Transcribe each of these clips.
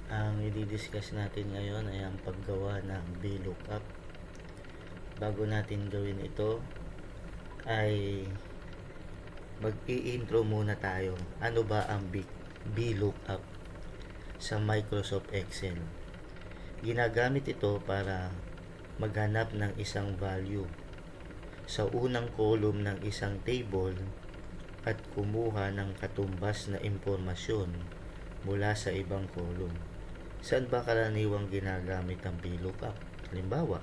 Ang i-discuss natin ngayon ay ang paggawa ng VLOOKUP. Bago natin gawin ito ay mag-i-intro muna tayo. Ano ba ang VLOOKUP sa Microsoft Excel? Ginagamit ito para maghanap ng isang value sa unang column ng isang table at kumuha ng katumbas na impormasyon mula sa ibang column. Saan ba karaniwang ginagamit ang VLOOKUP? Halimbawa,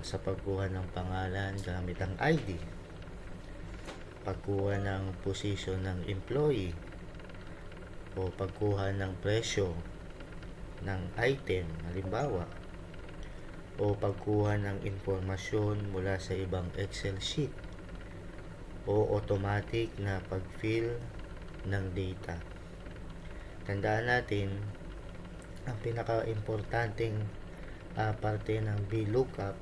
sa pagkuha ng pangalan gamit ang ID, pagkuha ng position ng employee, o pagkuha ng presyo ng item, halimbawa, o pagkuha ng impormasyon mula sa ibang Excel sheet, o automatic na pag-fill ng data. Tandaan natin, ang pinaka-importanting parte ng VLOOKUP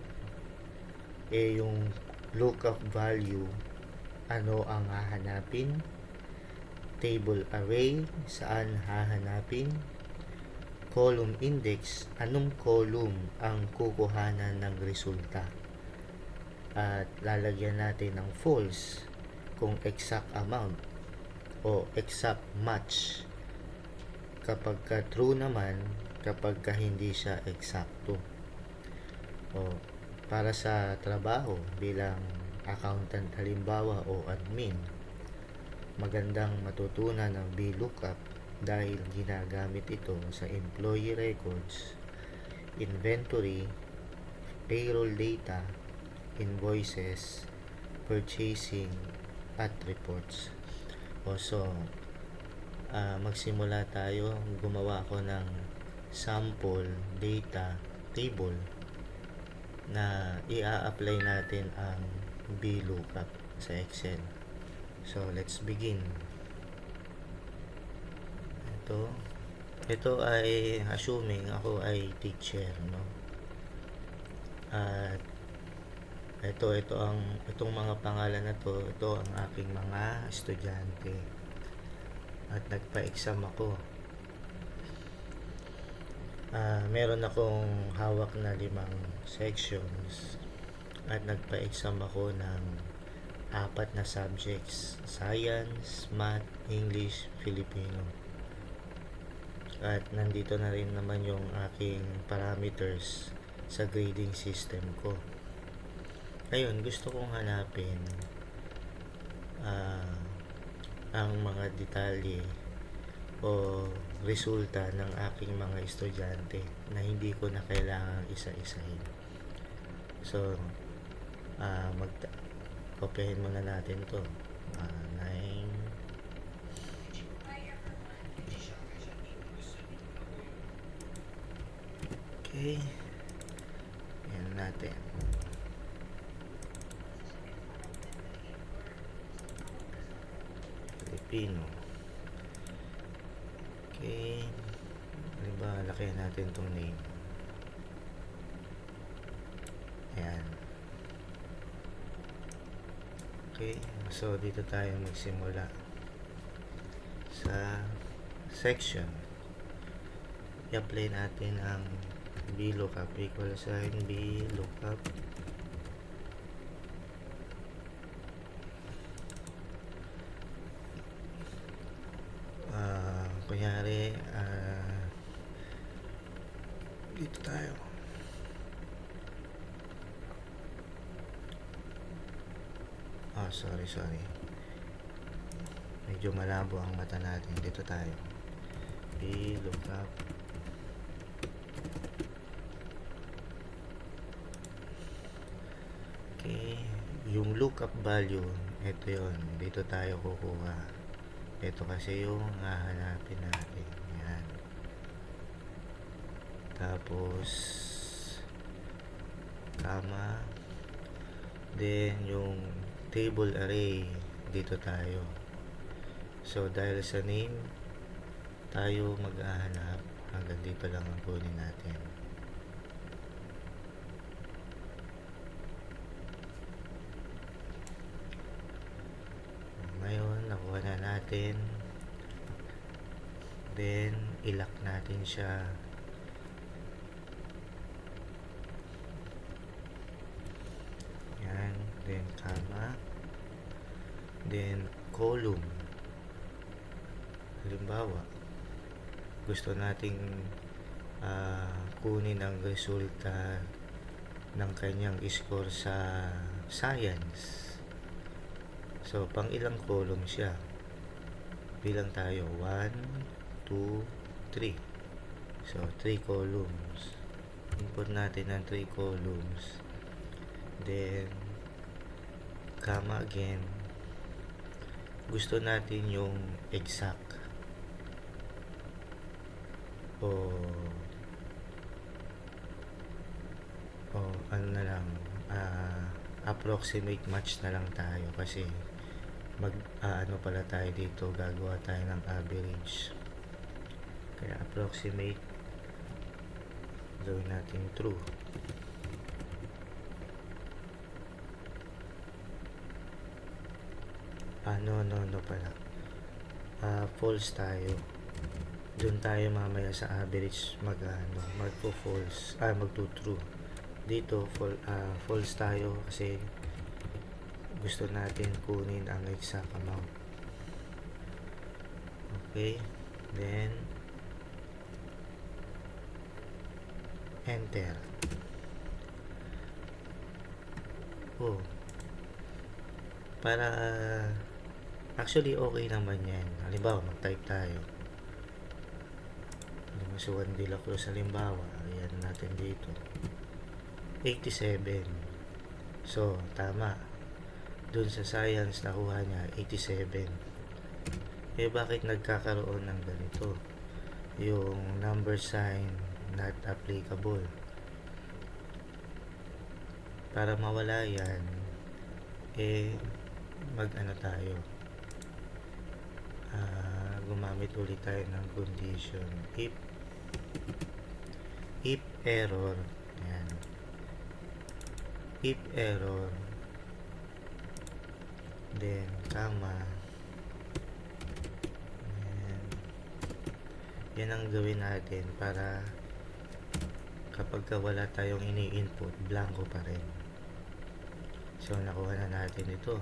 yung lookup value. Ano ang hahanapin? Table array, saan hahanapin? Column index, anong column ang kukuhanan ng resulta? At lalagyan natin ng false kung exact amount o exact match. Kapag true naman, kapag hindi siya eksakto. O para sa trabaho bilang accountant halimbawa o admin, magandang matutunan ng VLOOKUP dahil ginagamit ito sa employee records, inventory, payroll data, invoices, purchasing, at reports. So, magsimula tayo. Gumawa ako ng sample data table na i-apply natin ang VLOOKUP sa Excel. So, let's begin. Ito ay assuming ako ay teacher, no? At itong mga pangalan na ito ang aking mga estudyante. At nagpa-exam ako. Meron akong hawak na 5 sections at nagpa-exam ako ng 4 na subjects: Science, Math, English, Filipino. At nandito na rin naman yung aking parameters sa grading system ko. Ngayon, gusto kong hanapin ang mga detalye o resulta ng aking mga estudyante na hindi ko na kailangang isa-isahin. So, kopyahin muna natin to. 9. Okay. Yan natin. Filipino. Okay. Diba, lakihan natin itong name. Ayan. Okay. So, dito tayo magsimula sa section. I-apply natin ang VLOOKUP equal sign VLOOKUP. Kunyari, dito tayo. Sorry. Medyo malabo ang mata natin. Dito tayo. VLOOKUP. Okay. Yung lookup value, ito yon. Dito tayo kukuha. Ito kasi yung hahanapin natin. Yan. Tapos, tama. Then, yung table array, dito tayo. So, dahil sa name, tayo maghahanap. Hanggang dito lang ang kunin natin. Ngayon, nakuha na natin. Then, i-lock natin siya. Yan, then comma, then column. Halimbawa, gusto nating kunin ang resulta ng kanyang score sa science. So, pang ilang column siya? Bilang tayo, 1, 2, 3. So, 3 columns. Input natin ang 3 columns. Then, comma again. Gusto natin yung exact. O ano na lang, approximate match na lang tayo kasi ano pala tayo dito, gagawa tayo ng average, kaya approximate gawin natin true. No pala, false tayo. Doon tayo mamaya sa average magpo-false, magto-true. Dito false tayo kasi gusto natin kunin ang exact amount. Okay, then enter. Para actually okay naman yan. Halimbawa, mag-type tayo si Juan de la Cruz, halimbawa, ayan natin dito 87. So, tama. Dun sa science, nakuha niya 87. Bakit nagkakaroon ng ganito? Yung number sign not applicable. Para mawala yan, tayo. Gumamit ulit tayo ng condition. If error, yan. If error, then comma, yan ang gawin natin para kapag wala tayong ini-input, blanco pa rin. So, nakuha na natin ito.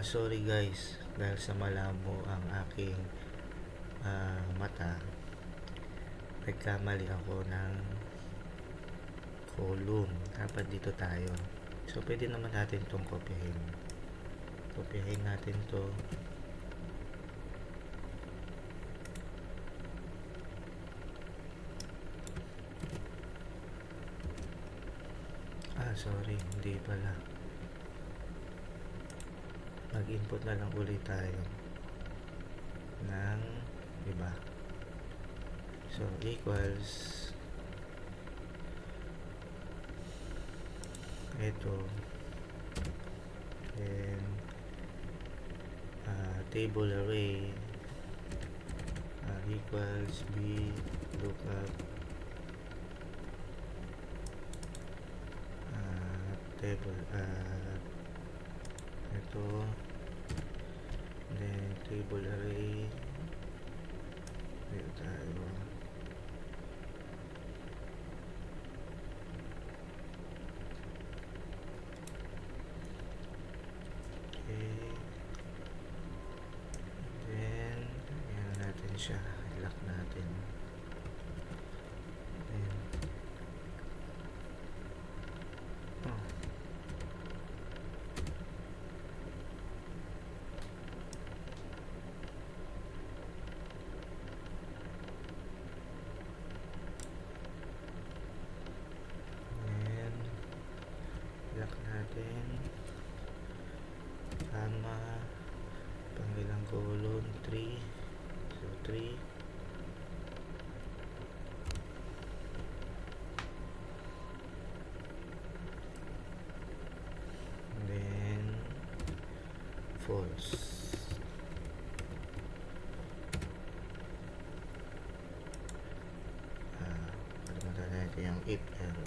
Sorry guys, dahil sa malabo ang aking mata, nagkamali ako ng column. Dapat dito tayo. So, pwede naman natin itong kopyahin. Kopyahin natin to. Sorry, hindi pala. Mag-input na lang ulit tayo ng iba. So, equals ito, then table array equals b lookup table ito, then table array dito tayo, okay, then yan natin siya, lock natin, then lock natin, comma, pangilang column, 3, so 3, then false. Kalimutan natin yung if error.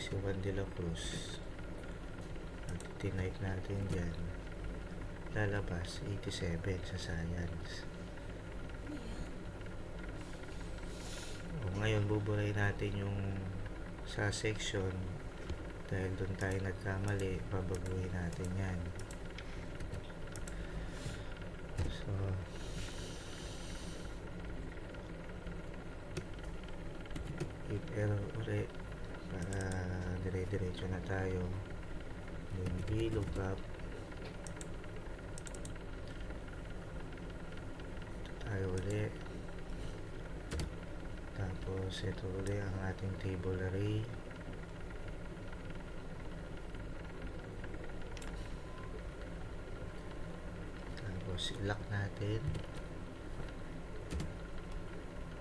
si Juan de la Cruz at tinype natin dyan, lalabas 87 sa science. Ngayon buburay natin yung sa section dahil doon tayo nagkamali, babaguhin natin yan. So if error ulit para dire-diretso na tayo, then VLOOKUP tayo ulit, tapos ito ulit ang ating table array. Tapos lock natin.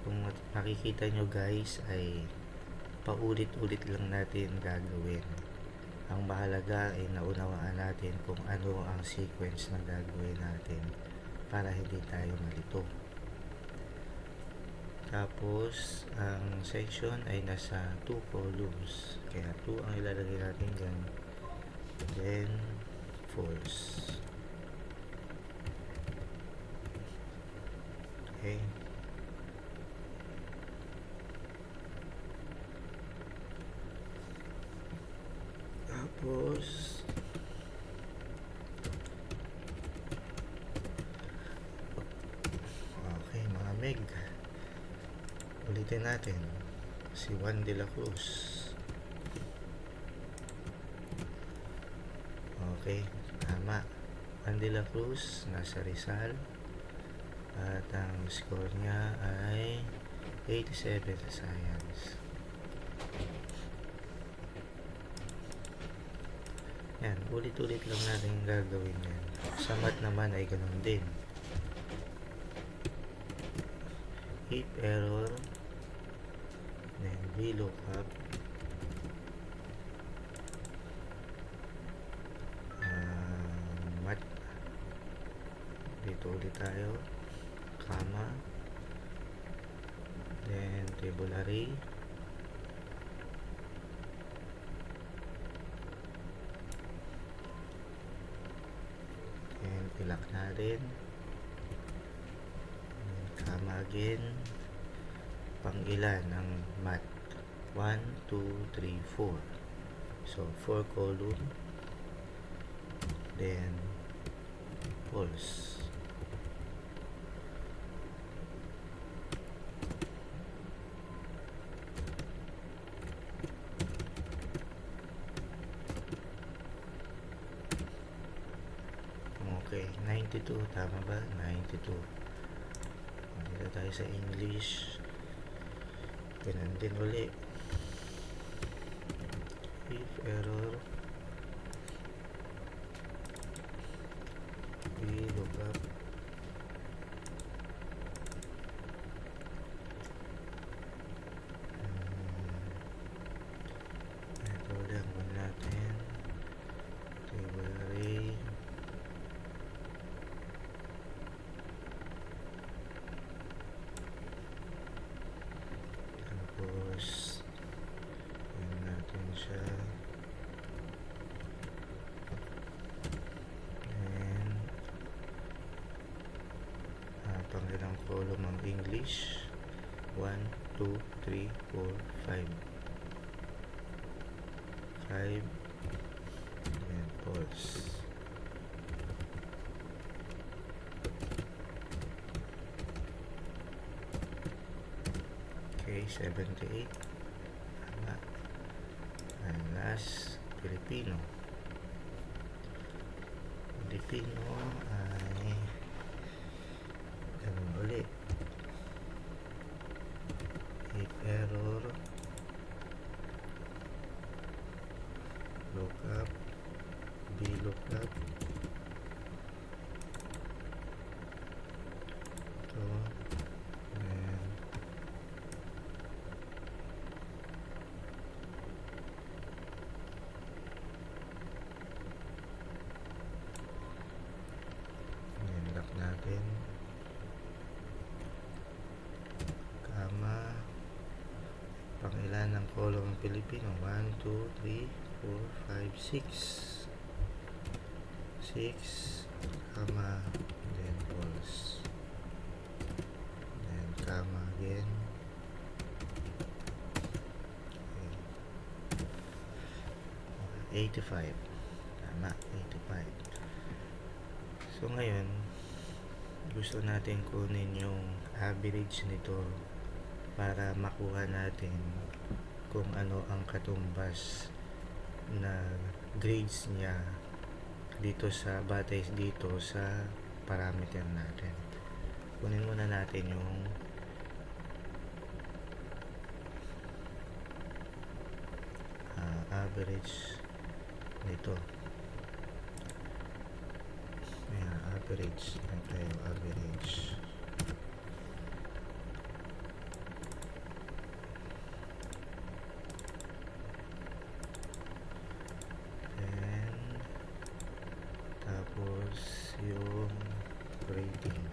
Kung makikita nyo guys, ay paulit-ulit lang natin gagawin. Ang mahalaga ay naunawaan natin kung ano ang sequence na gagawin natin para hindi tayo malito. Tapos ang section ay nasa 2 columns, kaya 2 ang ilalagay natin dyan, then false. Okay, tapos okay mga meg, ulitin natin si Juan de la Cruz. Okay, tama, Juan de la Cruz nasa Rizal at ang score niya ay 87 sa science. Yan, ulit-ulit lang natin gagawin yan. Sa math naman ay ganun din. If error, then VLOOKUP, math, dito ulit tayo, comma, then table array, and ilock natin, comma again, pang ilan ng math, 1, 2, 3, 4, so 4 column, then false. Okay, 92, tama ba? 92. Dito tayo sa English. Ganun din ulit. If error, VLOOKUP, ito ulit ang natin, table array, tapos yun natin siya, and pangilang column ang English, 1, 2, 3, 4, 5, 5, and false. Okay, 78, tama. And last, Filipino ay ganun ulit. If error, lookup, VLOOKUP, ito, and lock natin, comma, pangilan ng column Pilipino. 1, 2, 3, 4, 5, 6. 6, comma, then false. Then comma again. Okay. 85. Tama, 85. So ngayon, gusto natin kunin yung average nito para makuha natin kung ano ang katumbas na grades niya dito sa batay dito sa parameter natin. Kunin muna natin yung average nito. Ayan, average. Average. Tapos yung rating.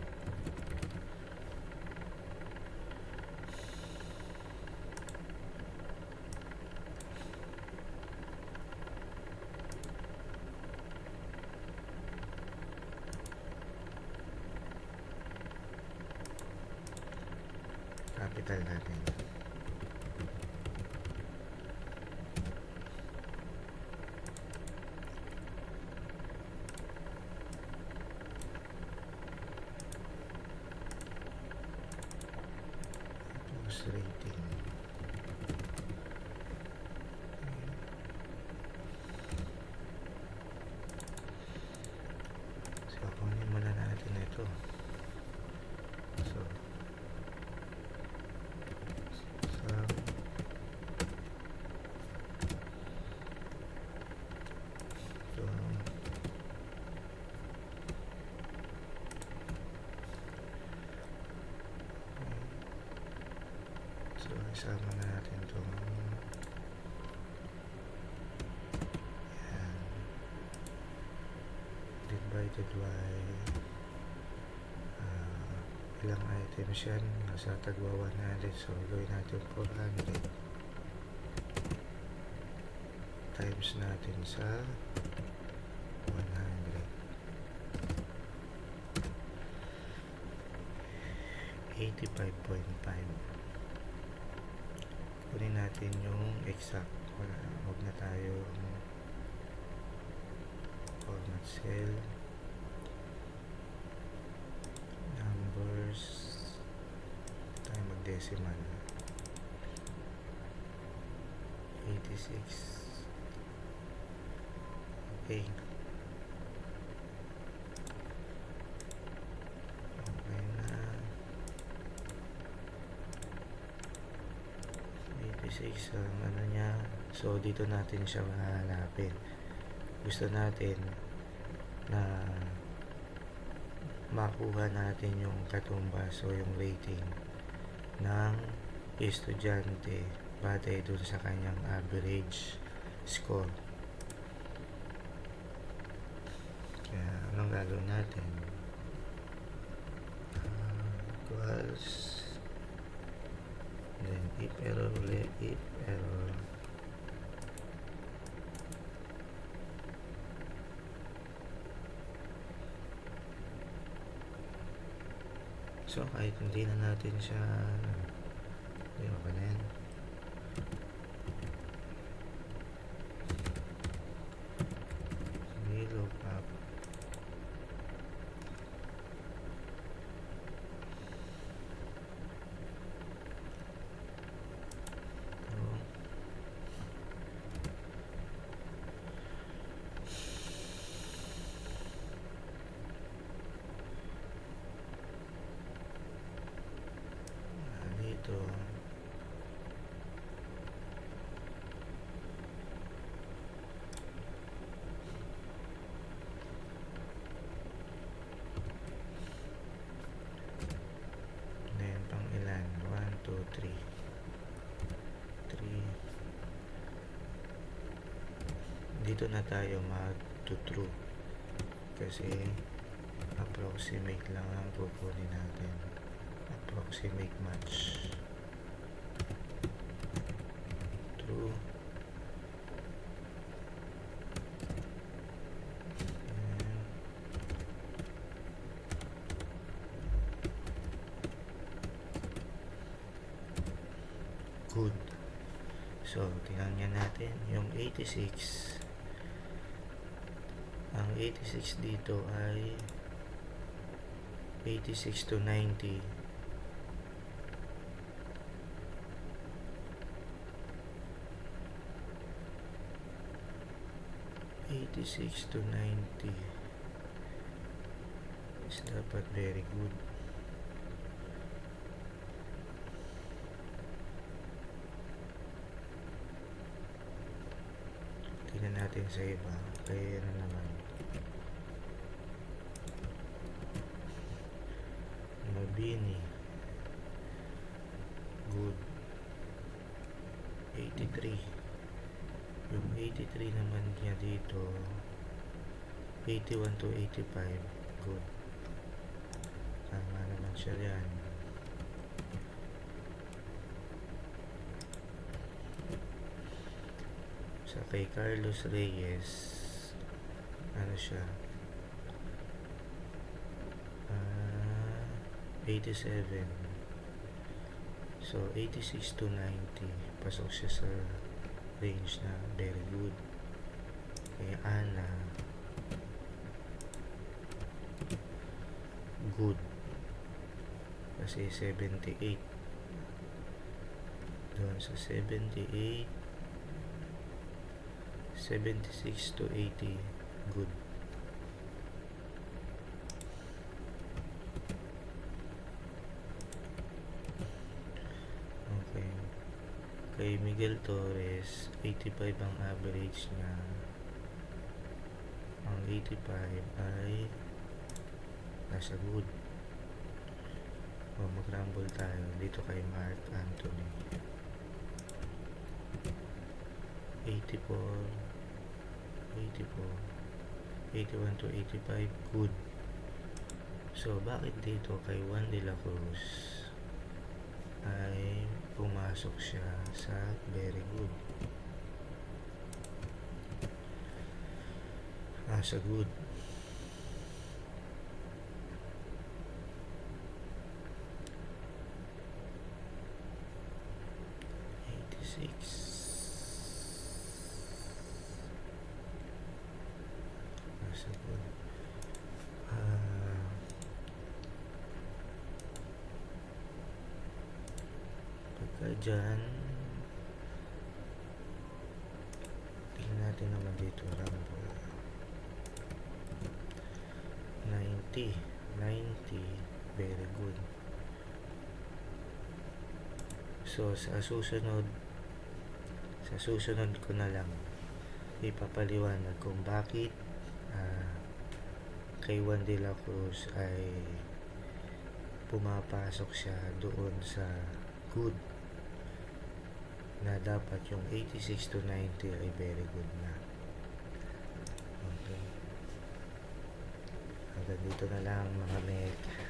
Capital natin. Rating. So, kunin muna natin ito. So, isama na natin ito. Ayan. Divided by ilang items yan. Nasa tagwa 100. So, gawin natin 400. Times natin sa 100. 85.5. Kunin natin yung exact. Huwag na tayo format cell, numbers, tayo mag decimal. 86. Okay. Okay na. 86 ang ano niya. So dito natin siya hahanapin. Gusto natin na makuha natin yung katumbas o yung rating ng estudyante batay dun sa kanyang average score. Kaya anong gagawin natin? Equals, then if error ulit, if error. So kahit hindi na natin siya, hindi pa na yan. Look up. Dito. Pang ilan? 1, 2, 3. 3. Dito na tayo mag-true kasi approximate lang ang kukunin natin. Approximate match. through. Good. So, tingnan natin yung 86. Ang 86 dito ay 86 to 90. 86 to 90 is dapat very good. Tingnan natin sa iba. Kaya ano naman. Mabini. Good. 83. Yung 83 naman niya dito 81 to 85. Good. Tama naman siya yan. Sa kay Carlos Reyes, ano siya, 87. So 86 to 90, pasok siya sa range na very good. Kay Ana, good, kasi 78. Doon sa 78, 76 to 80, good. Okay. Kay Miguel Torres, 85 ang average niya. Ang 85 ay nasa good. O, mag-rumble tayo dito kay Mark Anthony. 84, 81 to 85, good. So, bakit dito kay Juan de la Cruz ay pumasok siya sa very good? Sa good. Nasa good. Pagka dyan, tingnan natin naman dito, rumble 90, very good. So sa susunod ko na lang ipapaliwanag kung bakit kay Juan de la Cruz ay pumapasok siya doon sa good, na dapat yung 86 to 90 ay very good na. Okay, hanggang dito na lang mga mate.